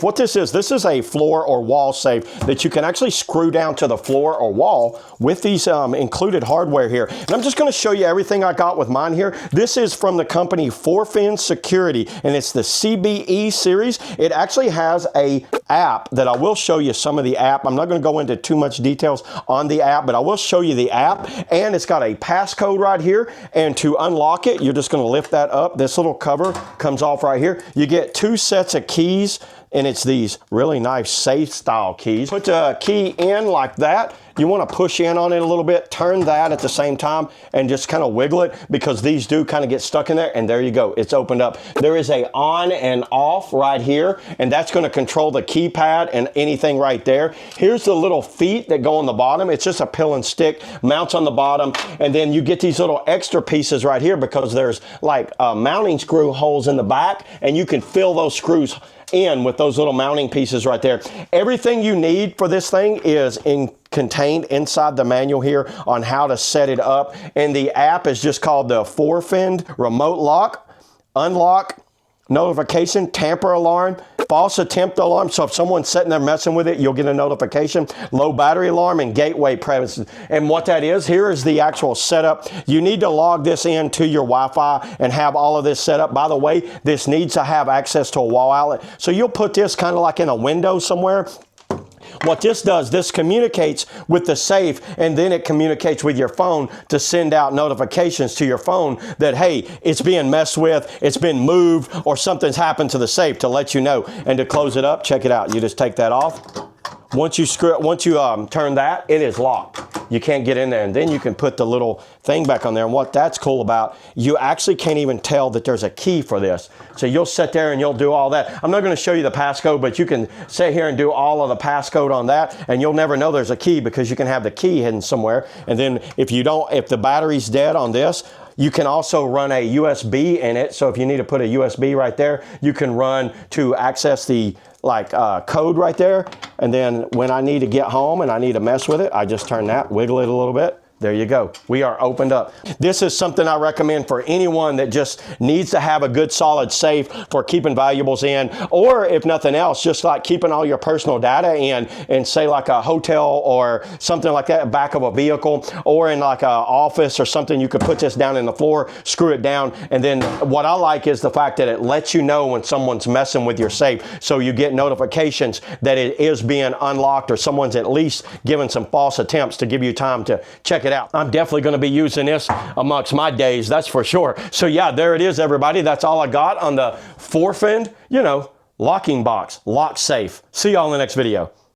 What this is a floor or wall safe that you can actually screw down to the floor or wall with these included hardware here. And I'm just going to show you everything I got with mine here. This is from the company FORFEND Security, and it's the CBE series. It actually has a app that I will show you some of the app. I'm not going to go into too much details on the app, but I will show you the app. And it's got a passcode right here. And to unlock it, you're just going to lift that up. This little cover comes off right here. You get 2 sets of keys, and it's these really nice safe style keys. Put the key in like that. You want to push in on it a little bit, turn that at the same time, and just kind of wiggle it, because these do kind of get stuck in there, and there you go, it's opened up. There is a on and off right here, and that's going to control the keypad and anything right there. Here's the little feet that go on the bottom. It's just a pill and stick, mounts on the bottom, and then you get these little extra pieces right here, because there's like mounting screw holes in the back, and you can fill those screws in with those little mounting pieces right there. Everything you need for this thing is contained inside the manual here on how to set it up. And the app is just called the FORFEND Remote Lock, Unlock, Notification, Tamper Alarm, False Attempt Alarm. So if someone's sitting there messing with it, you'll get a notification. Low Battery Alarm, and Gateway Premises. And what that is, here is the actual setup. You need to log this in to your Wi-Fi and have all of this set up. By the way, this needs to have access to a wall outlet. So you'll put this kind of like in a window somewhere. What this does, this communicates with the safe, and then it communicates with your phone to send out notifications to your phone that, hey, it's being messed with, it's been moved, or something's happened to the safe, to let you know. And to close it up, check it out. You just take that off. Once you turn that, it is locked. You can't get in there, and then you can put the little thing back on there. And what that's cool about, you actually can't even tell that there's a key for this. So you'll sit there and you'll do all that. I'm not going to show you the passcode, but you can sit here and do all of the passcode on that, and you'll never know there's a key, because you can have the key hidden somewhere. And then if the battery's dead on this, you can also run a USB in it. So if you need to put a USB right there, you can run to access the code right there. And then when I need to get home and I need to mess with it, I just turn that, wiggle it a little bit. There you go. We are opened up. This is something I recommend for anyone that just needs to have a good solid safe for keeping valuables in, or if nothing else, just like keeping all your personal data in say like a hotel or something like that, back of a vehicle, or in like an office or something. You could put this down in the floor, screw it down, and then what I like is the fact that it lets you know when someone's messing with your safe, so you get notifications that it is being unlocked, or someone's at least giving some false attempts to give you time to check it out. I'm definitely going to be using this amongst my days, that's for sure. So yeah, there it is, everybody. That's all I got on the FORFEND, locking box, lock safe. See y'all in the next video.